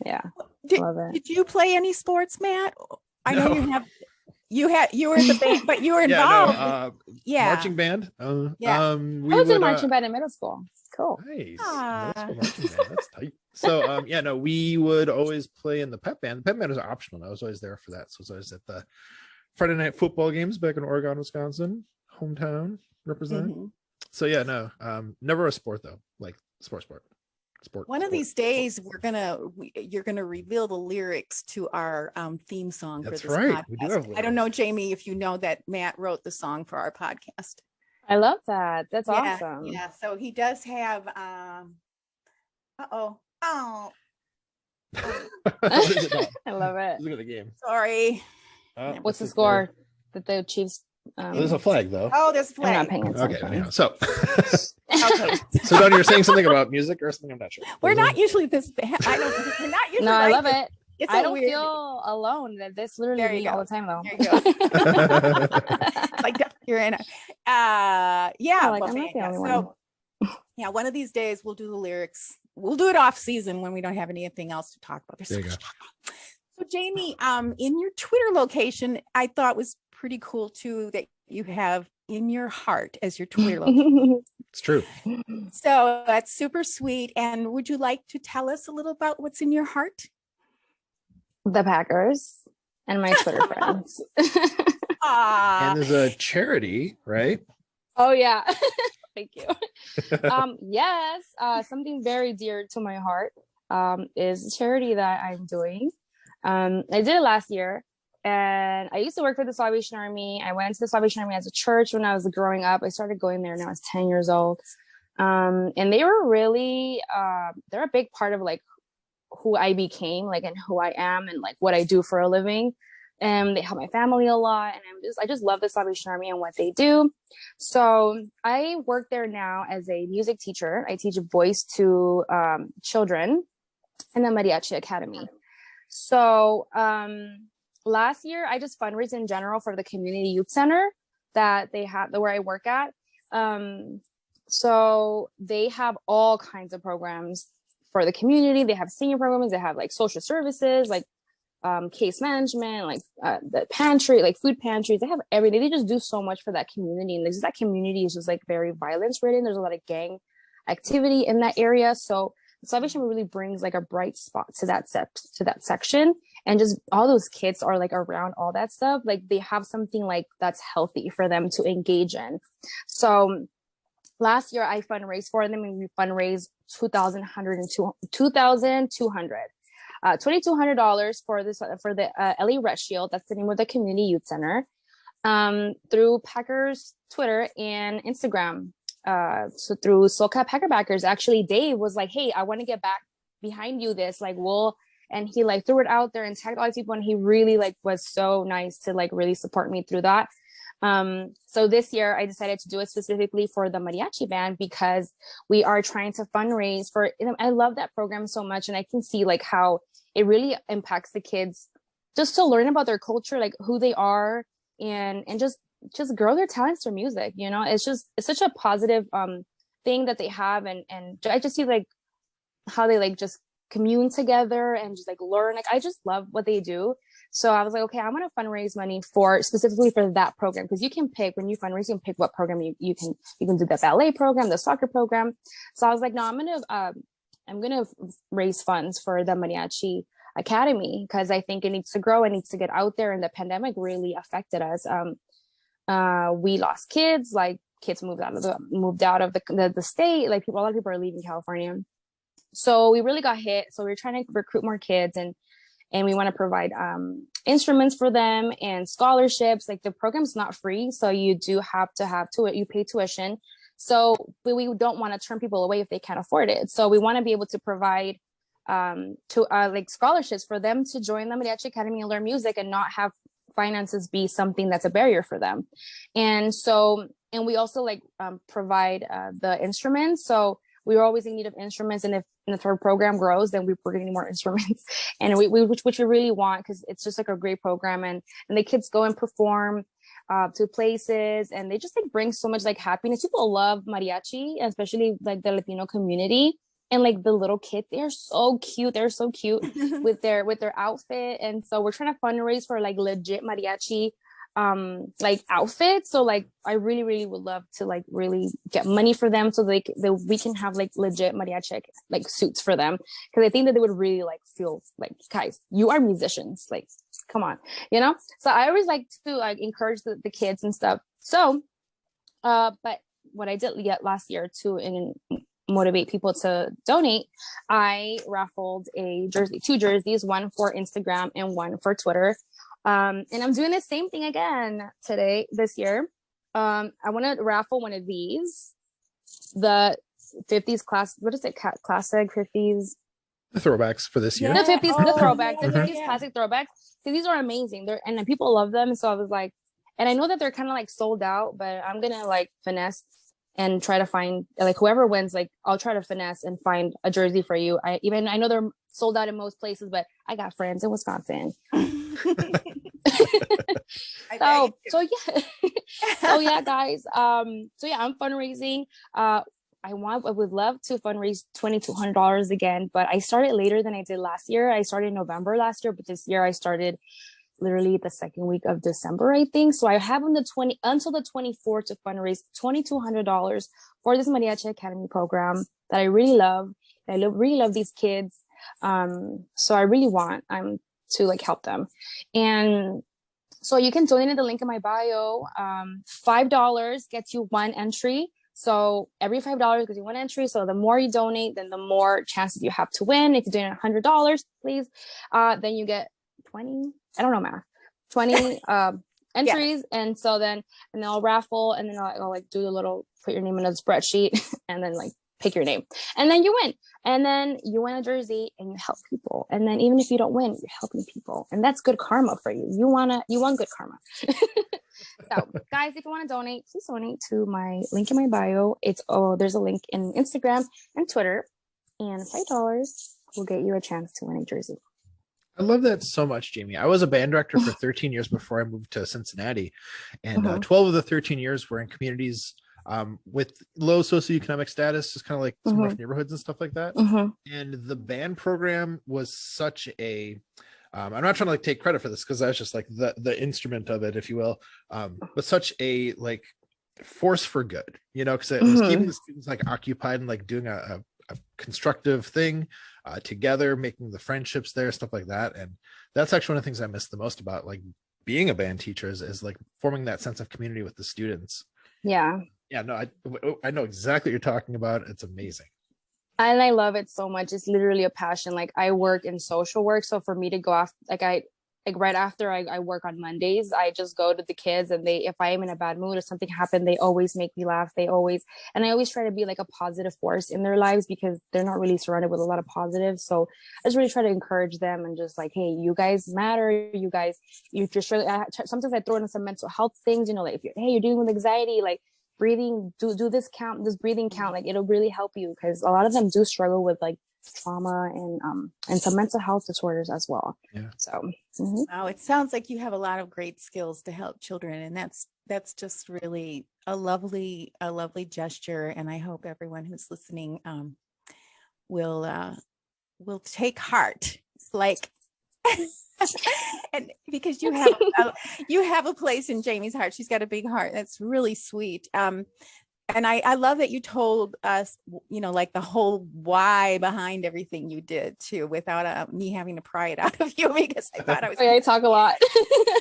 Yeah. Love it. Did you play any sports, Matt? I know you were in the band, but you were involved. Marching band. I was in marching band in middle school. Cool. Nice. Middle school marching band. That's tight. So we would always play in the pep band. The pep band was optional. I was always there for that. So I was always at the Friday night football games back in Oregon, Wisconsin, hometown represent. Mm-hmm. So never a sport though, like sport. One of these days you're gonna reveal the lyrics to our theme song. That's for this right. podcast. I don't know, Jamie, if you know that Matt wrote the song for our podcast. I love that. That's awesome. Yeah. So he does have I love it. Look at the game. Sorry. What's the score that the Chiefs? There's a flag though. Oh, there's a flag. I'm not paying attention. Okay, anyhow, so so Dawn, you're saying something about music or something? I'm not sure. We're not usually this. We're not usually. No, I love it. I don't feel alone. That this literally me all the time though. There you go. Like you're in. I'm not the only one. Yeah, one of these days we'll do the lyrics. We'll do it off season when we don't have anything else to talk about. There's so much to talk about. So Jamie, in your Twitter location, I thought was pretty cool too that you have in your heart as your Twitter location. It's true. So that's super sweet. And would you like to tell us a little about what's in your heart? The Packers and my Twitter friends. And there's a charity, right? Oh yeah. Thank you. Yes, something very dear to my heart is a charity that I'm doing. I did it last year, and I used to work for the Salvation Army. I went to the Salvation Army as a church when I was growing up. I started going there when I was 10 years old. And they were really, they're a big part of like who I became, like, and who I am and like what I do for a living. And they help my family a lot. And I just love the Salvation Army and what they do. So I work there now as a music teacher. I teach voice to children in the Mariachi Academy. So last year, I just fundraised in general for the community youth center that they have, where I work at. So they have all kinds of programs for the community. They have senior programs. They have like social services, like case management, like the pantry, like food pantries. They have everything. They just do so much for that community. And that community is just like very violence ridden. There's a lot of gang activity in that area. So Salvation really brings like a bright spot to that section, and just all those kids are like around all that stuff. Like they have something like that's healthy for them to engage in. So last year I fundraised for them, and we fundraised $2,200 for the LA Red Shield. That's the name of the community youth center, through Packers Twitter and Instagram. So through SoCal Packer Backers, actually Dave was like, hey, I want to get back behind you this, like, and he like threw it out there and tagged all these people, and he really like was so nice to like really support me through that. So this year I decided to do it specifically for the mariachi band, because we are trying to fundraise for, I love that program so much, and I can see like how it really impacts the kids just to learn about their culture, like who they are, and just grow their talents through music. You know, it's such a positive thing that they have, and I just see like how they like just commune together and just like learn. Like I just love what they do. So I was like, okay, I'm gonna fundraise money specifically for that program, because you can pick, when you fundraise, you can pick what program you can do, the ballet program, the soccer program. So I was like, no, I'm gonna raise funds for the Mariachi Academy, because I think it needs to grow, it needs to get out there, and the pandemic really affected us. We lost kids, like kids moved out of the state, like a lot of people are leaving California. So we really got hit. So we're trying to recruit more kids, and we want to provide instruments for them and scholarships. Like the program's not free, so you do have to you pay tuition. So we don't want to turn people away if they can't afford it. So we want to be able to provide like scholarships for them to join the Mariachi Academy and learn music, and not have finances be something that's a barrier for them. And we also like provide the instruments. So we were always in need of instruments, and if our program grows, then we're going to need more instruments, and which we really want, because it's just like a great program, and the kids go and perform to places, and they just like bring so much like happiness. People love mariachi, especially like the Latino community, And like the little kids, they're so cute. They're so cute with their outfit. And so we're trying to fundraise for like legit mariachi like outfits. So like I really, really would love to like really get money for them so that we can have like legit mariachi like suits for them, because I think that they would really like feel like, guys, you are musicians, like come on, you know. So I always like to like encourage the kids and stuff. So but what I did last year to motivate people to donate, I raffled two jerseys, one for Instagram and one for Twitter. And I'm doing the same thing again this year. I want to raffle one of these, the 50s classic 50s. The throwbacks for this year. The 50s, the throwbacks, the 50s classic throwbacks. So these are amazing. And people love them. So I was like, and I know that they're kind of like sold out, but I'm going to like finesse and try to find like whoever wins, like I'll try to finesse and find a jersey for you. I know they're sold out in most places, but I got friends in Wisconsin. So yeah, guys. So yeah, I'm fundraising. I would love to fundraise $2,200 again, but I started later than I did last year. I started in November last year, but this year I started literally the second week of December, I think. So I have until the 24th to fundraise $2,200 for this Mariachi Academy program that I really love. Really love these kids. So I really want to like help them. And so you can donate in the link in my bio. $5 gets you one entry. So every $5 gets you one entry. So the more you donate, then the more chances you have to win. If you donate $100, please, then you get 20. I don't know math. 20 entries. Yeah. And so then I'll raffle, and then I'll like do the little, put your name in a spreadsheet, and then like pick your name, and then you win. And then you win a jersey and you help people. And then even if you don't win, you're helping people. And that's good karma for you. You want good karma. So guys, if you want to donate, please donate to my link in my bio. There's a link in Instagram and Twitter, and $5 will get you a chance to win a jersey. I love that so much, Jamie. I was a band director for 13 years before I moved to Cincinnati, and 12 of the 13 years were in communities with low socioeconomic status, just kind of like some rough neighborhoods and stuff like that. And the band program was such a I'm not trying to like take credit for this, because I was just like the instrument of it, if you will, but such a like force for good, you know, because it was keeping the students like occupied and like doing a constructive thing together, making the friendships there, stuff like that. And that's actually one of the things I miss the most about like being a band teacher is like forming that sense of community with the students. No, I know exactly what you're talking about. It's amazing, and I love it so much. It's literally a passion. Like I work in social work, so for me to go off, right after I work on Mondays, I just go to the kids, and if I am in a bad mood or something happened, they always make me laugh. I always try to be like a positive force in their lives, because they're not really surrounded with a lot of positives. So I just really try to encourage them and just like, hey, you guys matter. You just really, sometimes I throw in some mental health things, you know, like you're dealing with anxiety, like breathing, do this breathing count, like it'll really help you, because a lot of them do struggle with like trauma and some mental health disorders as well. So wow, it sounds like you have a lot of great skills to help children, and that's just really a lovely gesture. And I hope everyone who's listening will take heart, like and because you have a place in Jamie's heart. She's got a big heart. That's really sweet. And I love that you told us, you know, like the whole why behind everything you did too, without me having to pry it out of you, because I thought I was. I talk a lot.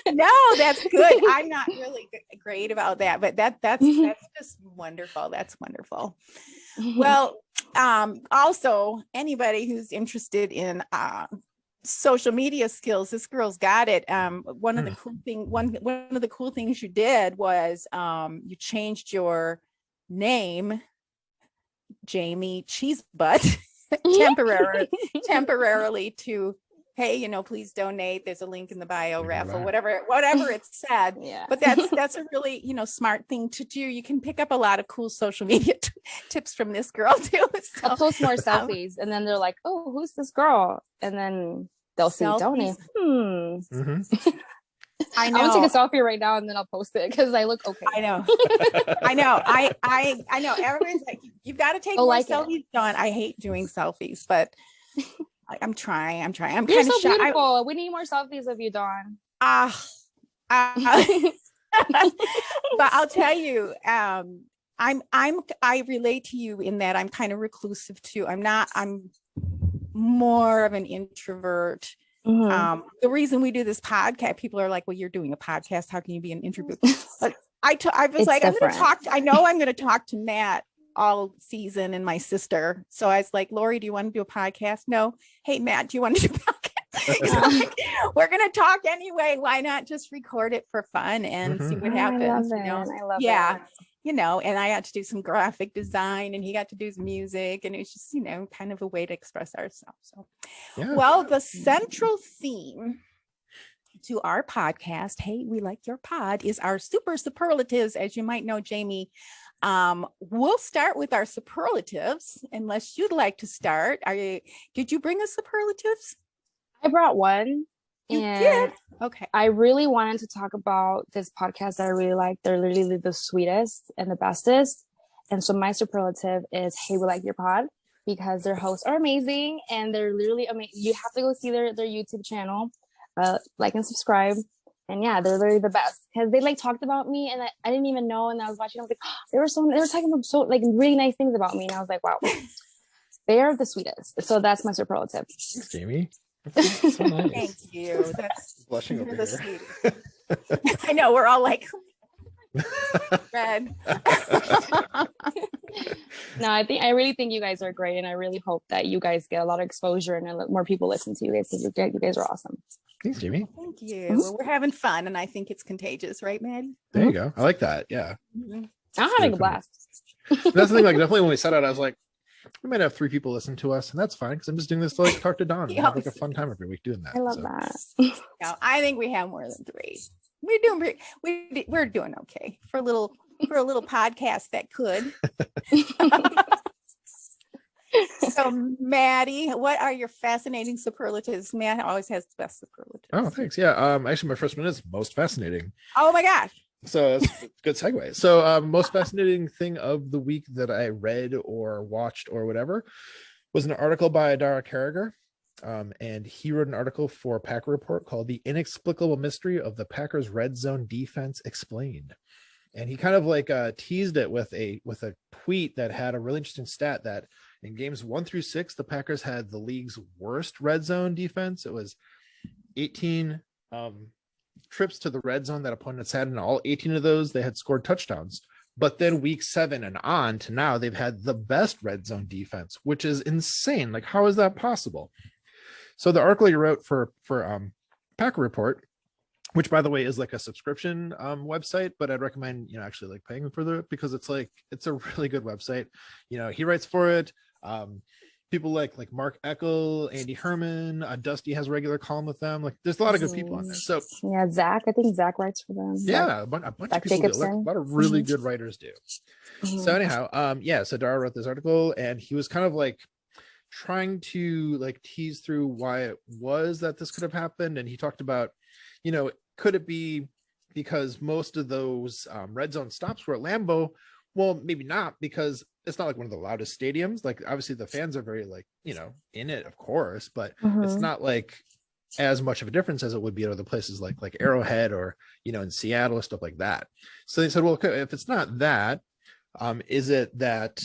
No, that's good. I'm not really great about that, but that's just wonderful. That's wonderful. Well, also anybody who's interested in social media skills, this girl's got it. One of the cool things you did was you changed your name, Jamie Cheesebutt, temporarily to, hey, you know, please donate. There's a link in the bio, raffle, whatever it said. Yeah. But that's a really, you know, smart thing to do. You can pick up a lot of cool social media tips from this girl too. So, I'll post more selfies, and then they're like, oh, who's this girl? And then they'll see donate. I know. I want to take a selfie right now and then I'll post it because I look okay. I know. I know. I know. Everybody's like, you've got to take more selfies, Dawn. I hate doing selfies, but I'm trying. I'm kind You're of so shy. beautiful. We need more selfies of you, Dawn. But I'll tell you, I relate to you in that I'm kind of reclusive too. I'm more of an introvert. The reason we do this podcast, people are like, well, you're doing a podcast. How can you be an introvert? But I was like, I'm going to talk. I know I'm going to talk to Matt all season and my sister. So I was like, Lori, do you want to do a podcast? No. Hey, Matt, do you want to do a podcast? Like, we're going to talk anyway. Why not just record it for fun and see what happens? I love it. You know, and I got to do some graphic design and he got to do some music, and it's just, you know, kind of a way to express ourselves. So, well, the central theme to our podcast, Hey, We Like Your Pod, is our super superlatives. As you might know, Jamie, we'll start with our superlatives unless you'd like to start. Did you bring us superlatives? I brought one. You did? Okay. I really wanted to talk about this podcast that I really like. They're literally the sweetest and the bestest. And so my superlative is, Hey, We Like Your Pod, because their hosts are amazing and they're literally amazing. You have to go see their YouTube channel, like and subscribe. And yeah, they're literally the best because they like talked about me and I didn't even know. And I was watching, I was like, they were talking about so like really nice things about me. And I was like, wow, they are the sweetest. So that's my superlative. Thanks, Jamie. That's so nice. Thank you. That's blushing over here. Sweetest. I know, we're all like red. No, I really think you guys are great, and I really hope that you guys get a lot of exposure and more people listen to you guys because you guys are awesome. Thanks, Jamie. Thank you. Well, we're having fun, and I think it's contagious, right, Maddie? There you go. I like that. Yeah. I'm having a blast. That's the thing. Like, definitely when we set out, I was like, we might have 3 people listen to us, and that's fine because I'm just doing this to like talk to Dawn and have like a fun time every week doing that. I love that. No, I think we have more than 3. We're doing okay for a little podcast that could. So Maddie, what are your fascinating superlatives? Matt always has the best superlatives. Oh, thanks. Yeah. Actually, my first one is most fascinating. Oh my gosh. So that's a good segue. So most fascinating thing of the week that I read or watched or whatever was an article by Daire Carragher. And he wrote an article for Packer Report called The Inexplicable Mystery of the Packers Red Zone Defense Explained. And he kind of like teased it with a tweet that had a really interesting stat that in games 1 through 6, the Packers had the league's worst red zone defense. It was 18 trips to the red zone that opponents had, and all 18 of those they had scored touchdowns. But then week 7 and on to now, they've had the best red zone defense, which is insane. Like, how is that possible? So the article he wrote for Packer Report, which by the way is like a subscription website, but I'd recommend actually like paying for it because it's a really good website. He writes for it. People like Mark Eckel, Andy Herman, Dusty has a regular column with them. Like, there's a lot of good people on there. So yeah, Zach, I think Zach writes for them. Yeah, a bunch of people do. Like, a lot of really good writers do. So anyhow, so Daire wrote this article, and he was kind of like trying to like tease through why it was that this could have happened, and he talked about, could it be because most of those red zone stops were at Lambeau? Well, maybe not, because it's not like one of the loudest stadiums. Like, obviously the fans are very in it, of course, but it's not like as much of a difference as it would be at other places like Arrowhead or in Seattle or stuff like that. So they said, well, okay, if it's not that, is it that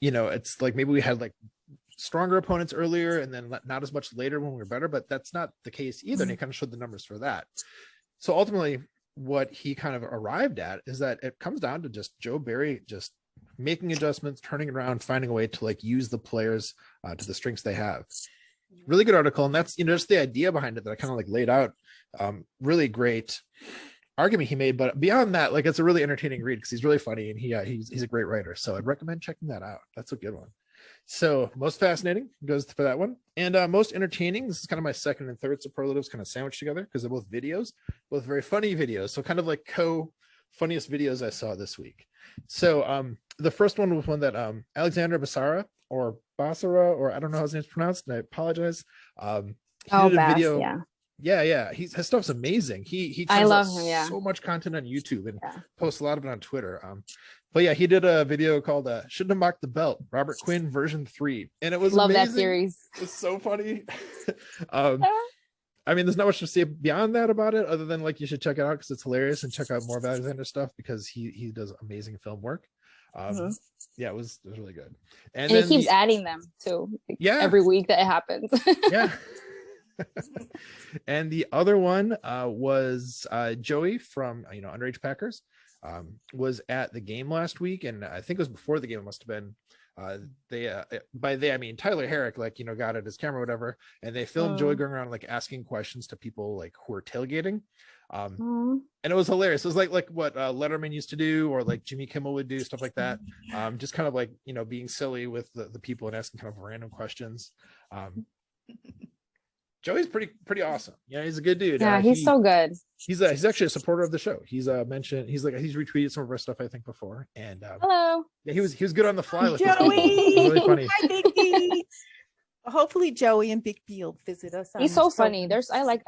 it's like maybe we had like stronger opponents earlier and then not as much later when we were better? But that's not the case either. And he kind of showed the numbers for that. So ultimately what he kind of arrived at is that it comes down to just Joe Barry just making adjustments, turning around, finding a way to like use the players to the strengths they have. Really good article. And that's, just the idea behind it that I kind of like laid out. Really great argument he made, but beyond that, like, it's a really entertaining read because he's really funny and he's a great writer. So I'd recommend checking that out. That's a good one. So most fascinating goes for that one. And most entertaining, this is kind of my second and third superlatives kind of sandwiched together because they're both videos, both very funny videos. So kind of like funniest videos I saw this week. So the first one was one that Alexander Basara or I don't know how his name's pronounced, and I apologize. He did a video. Yeah. His stuff's amazing. He I turns love out him. Yeah. so much content on YouTube and posts a lot of it on Twitter. But yeah, he did a video called "Shouldn't Have Mocked the Belt," Robert Quinn version 3, and it was love amazing. that series. It's so funny. I mean, there's not much to say beyond that about it, other than like you should check it out because it's hilarious, and check out more of Alexander stuff because he does amazing film work. Yeah, it was really good. And he keeps adding them too. Every week that it happens. Yeah. And the other one was Joey from Underage Packers was at the game last week, and I think it was before the game. It must have been by they I mean Tyler Herrick, got at his camera or whatever, and they filmed Joey going around asking questions to people who are tailgating. And it was hilarious. It was like what Letterman used to do, or Jimmy Kimmel would do, stuff like that. Just kind of being silly with the people and asking kind of random questions. Joey's pretty awesome. Yeah, he's a good dude. Yeah, he's so good. He's actually a supporter of the show. He's mentioned he's retweeted some of our stuff I think before. And hello. Yeah, he was good on the fly with Joey. Really funny. Hi, Biggie. Hopefully Joey and Big B will visit us. He's so funny. I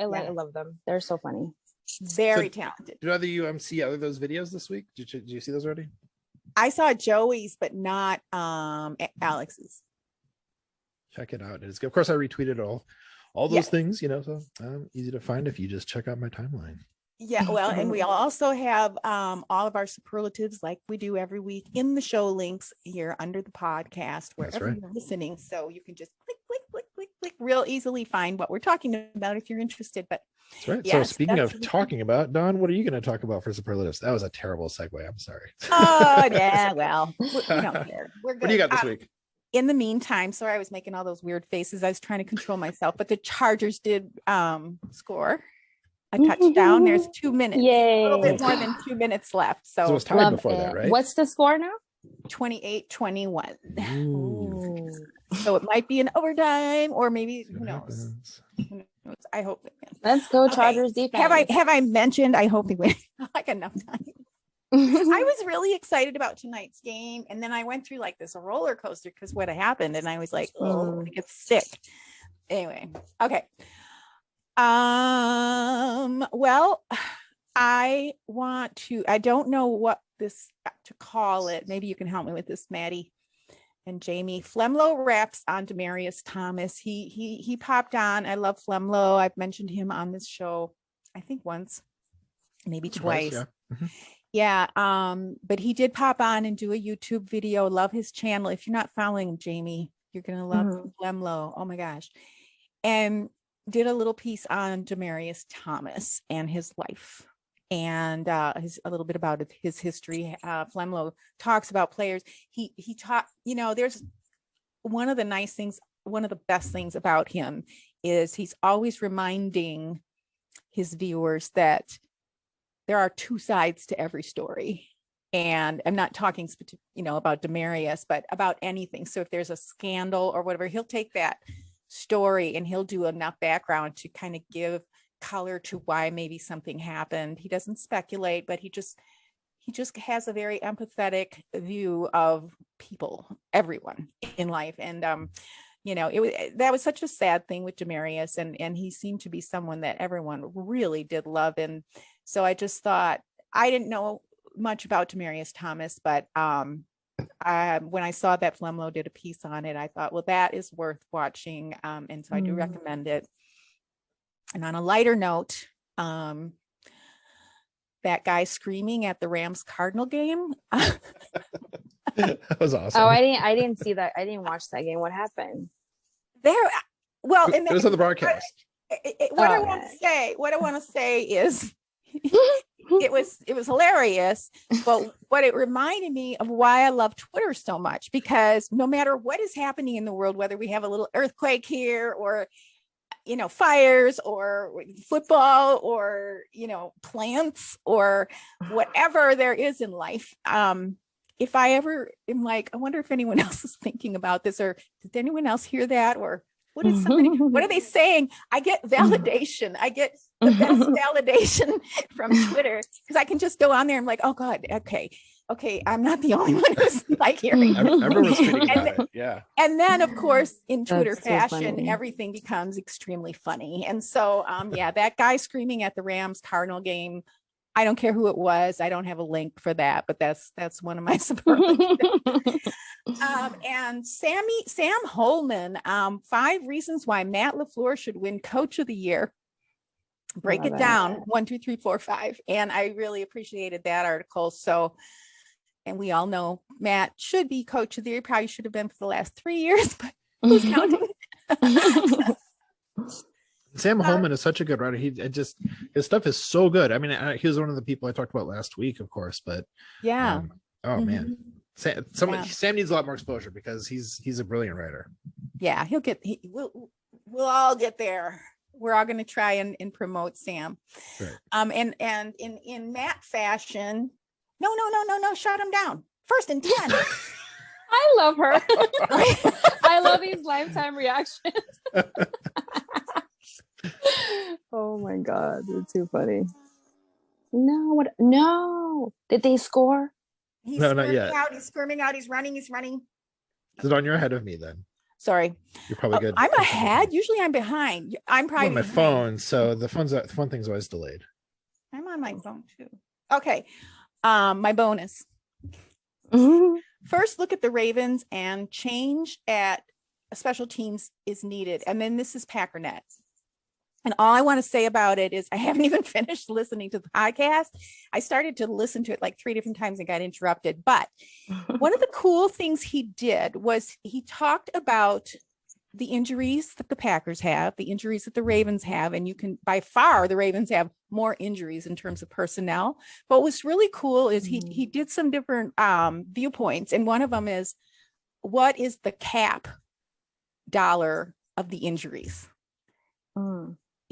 love them. They're so funny. Very talented. Did either you see other of those videos this week? Did you see those already? I saw Joey's, but not Alex's. Check it out. It's good. Of course, I retweeted all those things, so easy to find if you just check out my timeline. Yeah, well, and we also have all of our superlatives like we do every week in the show links here under the podcast, wherever you're listening. So you can just click real easily find what we're talking about if you're interested. But that's right. Yes, so speaking of talking about, Dawn, what are you going to talk about for superlatives? That was a terrible segue. I'm sorry. Oh, yeah. Well, we don't care. We're good. What do you got this week? In the meantime, sorry, I was making all those weird faces. I was trying to control myself, but the Chargers did score a touchdown. There's 2 minutes. Yay. A little bit more than 2 minutes left. So it was tied before that, right? What's the score now? 28-21. So it might be an overtime, or maybe who knows? I hope it wins. Let's go, Chargers defense. Have I mentioned I hope they win? Like enough time. I was really excited about tonight's game, and then I went through this roller coaster because what happened, and I was like, oh, I'm gonna get sick. Anyway, okay. Well, I don't know what to call it. Maybe you can help me with this, Maddie and Jamie. Flemlo raps on Demaryius Thomas. He popped on. I love Flemlo. I've mentioned him on this show, I think once, maybe twice. Yeah. Mm-hmm. Yeah, but he did pop on and do a YouTube video. Love his channel. If you're not following him, Jamie, you're gonna love Flemlo. Oh my gosh. And did a little piece on Demaryius Thomas and his life, and a little bit about his history. Flemlo talks about players. He taught, there's one of the best things about him is he's always reminding his viewers that there are two sides to every story. And I'm not talking about Demaryius, but about anything. So if there's a scandal or whatever, he'll take that story and he'll do enough background to kind of give color to why maybe something happened. He doesn't speculate, but he just has a very empathetic view of people, everyone in life. And that was such a sad thing with Demaryius, and he seemed to be someone that everyone really did love. And so I just thought, I didn't know much about Demaryius Thomas, but when I saw that Flemlo did a piece on it, I thought, well, that is worth watching. And so I do recommend it. And on a lighter note, that guy screaming at the Rams Cardinal game. That was awesome. Oh, I didn't see that. I didn't watch that game. What happened? It was on the broadcast. What I want to say is it was hilarious, but what it reminded me of why I love Twitter so much, because no matter what is happening in the world, whether we have a little earthquake here or fires or football or plants or whatever there is in life, if I ever am I wonder if anyone else is thinking about this, or did anyone else hear that, or What is somebody, what are they saying? I get validation. I get the best validation from Twitter because I can just go on there and I'm like, oh God, okay, I'm not the only one who's like hearing. Everyone's tweeting about it. Yeah. And then of course, in Twitter That's so fashion, funny. everything becomes extremely funny. And so that guy screaming at the Rams Cardinal game, I don't care who it was. I don't have a link for that, but that's one of my superlatives. And Sam Holman, 5 reasons why Matt LaFleur should win Coach of the Year. Break it down, 1, 2, 3, 4, 5. And I really appreciated that article. So, and we all know Matt should be Coach of the Year. Probably should have been for the last 3 years, but who's counting? Sam Holman is such a good writer. His stuff is so good. I mean, he was one of the people I talked about last week, of course, but yeah. Man. Sam needs a lot more exposure because he's a brilliant writer. Yeah, we'll all get there. We're all going to try and promote Sam. Right. And in Matt fashion, no, shut him down. 1st and 10. I love her. I love these lifetime reactions. Oh my God, it's too funny. No, did they score? No, not yet. He's squirming out. He's running. Is it on? You're ahead of me then. Sorry. You're probably good. I'm ahead. Usually I'm behind. I'm probably on my phone. So the phone thing's always delayed. I'm on my phone too. Okay. My bonus. First, look at the Ravens and change at special teams is needed. And then this is Packernet. And all I want to say about it is I haven't even finished listening to the podcast. I started to listen to it like 3 different times and got interrupted. But one of the cool things he did was he talked about the injuries that the Packers have, the injuries that the Ravens have. And you can, by far, the Ravens have more injuries in terms of personnel. But what's really cool is he did some different viewpoints. And one of them is, what is the cap dollar of the injuries?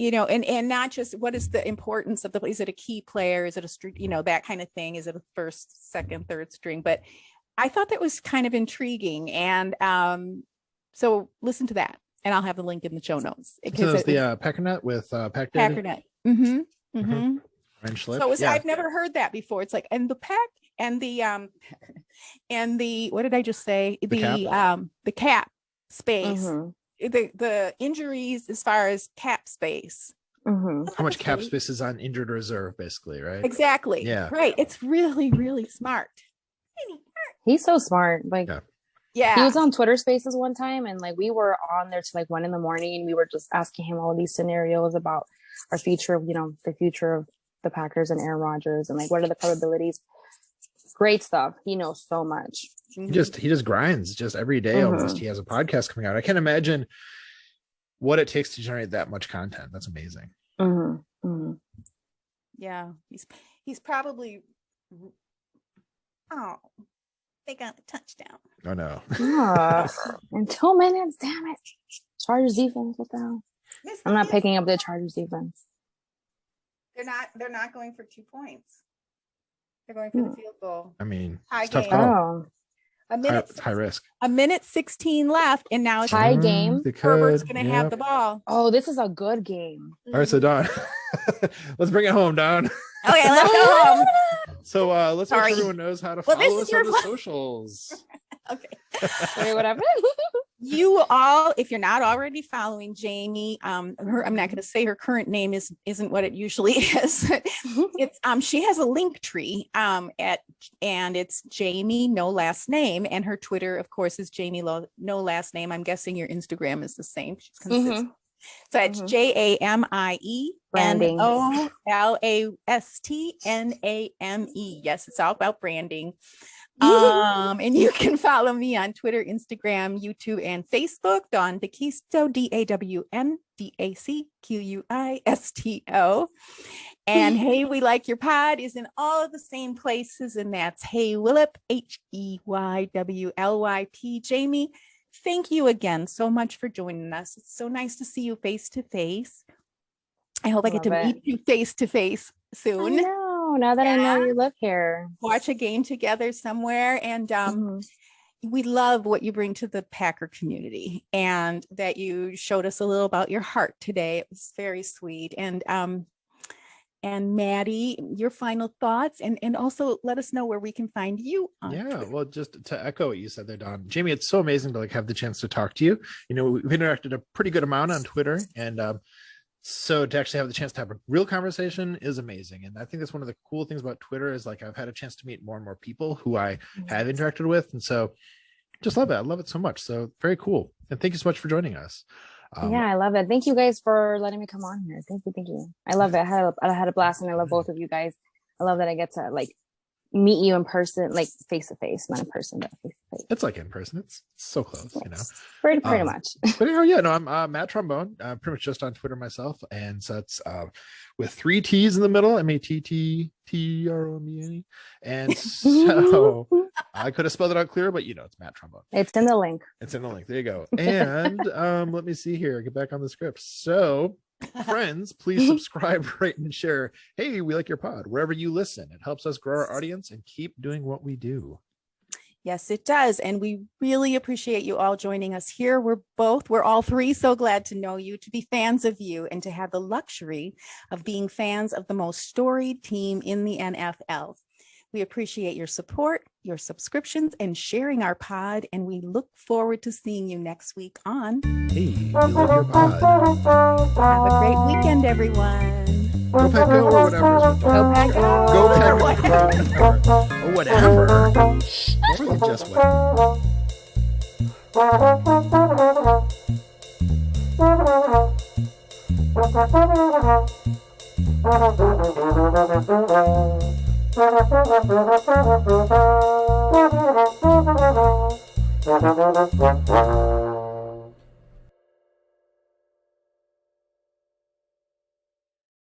You know, and not just what is the importance of is it a key player? Is it a street, that kind of thing? Is it a 1st, 2nd, 3rd string? But I thought that was kind of intriguing. And so listen to that and I'll have the link in the show notes. So it's the Packernet with Packernet. Ryan Schlip. So I've never heard that before. It's like, and the pack and the what did I just say? The cap space. The injuries as far as cap space. How much cap space is on injured reserve, basically, right? Exactly. Yeah. Right. It's really, really smart. He's so smart. Like, yeah. He was on Twitter Spaces one time, and like we were on there till like 1 a.m. and we were just asking him all of these scenarios about our future of, the future of the Packers and Aaron Rodgers, and like what are the probabilities. Great stuff. He knows so much. He just grinds just every day almost. He has a podcast coming out. I can't imagine what it takes to generate that much content. That's amazing. Yeah, he's probably they got a touchdown. Oh no. In 2 minutes, damn it. Chargers defense, what the hell? I'm not picking up the Chargers defense. They're not going for 2 points. They're going for the field goal. I mean, it's tough call. It's high risk. 1:16 left, and now it's tie game. Herbert's going to have the ball. Oh, this is a good game. All right, so Dawn, let's bring it home, Dawn. Okay, let's go home. So let's make sure everyone knows how to follow us on the socials. Okay. Wait, whatever. You all, if you're not already following Jamie, I'm not going to say her current name isn't what it usually is. It's she has a link tree and it's Jamie no last name, and her Twitter, of course, is Jamie no last name. I'm guessing your Instagram is the same. She's consistent. So it's JAMIENOLASTNAME. Yes, it's all about branding. And you can follow me on Twitter, Instagram, YouTube, and Facebook. Dawn DeQuisto, DAWNDACQUISTO. And Hey, We Like Your Pod is in all of the same places, and that's Hey Willip, HEYWLYP. Jamie, thank you again so much for joining us. It's so nice to see you face to face. I hope I get to meet you face to face soon. I know, now that I know you live here. Watch a game together somewhere. And we love what you bring to the Packer community, and that you showed us a little about your heart today. It was very sweet. And Maddie, your final thoughts, and also let us know where we can find you on Twitter. Well, just to echo what you said there, Dawn, Jamie, it's so amazing to have the chance to talk to you. We've interacted a pretty good amount on Twitter, and so to actually have the chance to have a real conversation is amazing. And I think that's one of the cool things about Twitter is I've had a chance to meet more and more people who I have interacted with, and so just love it. I love it so much. So very cool, and thank you so much for joining us. I love it. Thank you guys for letting me come on here. Thank you. I love it. I had a blast, and I love both of you guys. I love that I get to meet you in person, face to face, not in person, but face to face. It's in person. It's so close, Pretty much. But I'm Matt Trombone. I'm pretty much just on Twitter myself, and so it's with 3 T's in the middle, MATTTROMBNE, and so I could have spelled it out clearer, but it's Matt Trombone. It's in the link. There you go. And let me see here. Get back on the script. So, friends, please subscribe, rate, and share. Hey, we like your pod wherever you listen. It helps us grow our audience and keep doing what we do. Yes, it does. And we really appreciate you all joining us here. We're all 3 so glad to know you, to be fans of you, and to have the luxury of being fans of the most storied team in the NFL. We appreciate your support, your subscriptions, and sharing our pod. And we look forward to seeing you next week on Hey, we love your pod. Have a great weekend, everyone. Go Pack Go, or whatever. Go Pack Go Pack Go, or whatever. More than just whatever.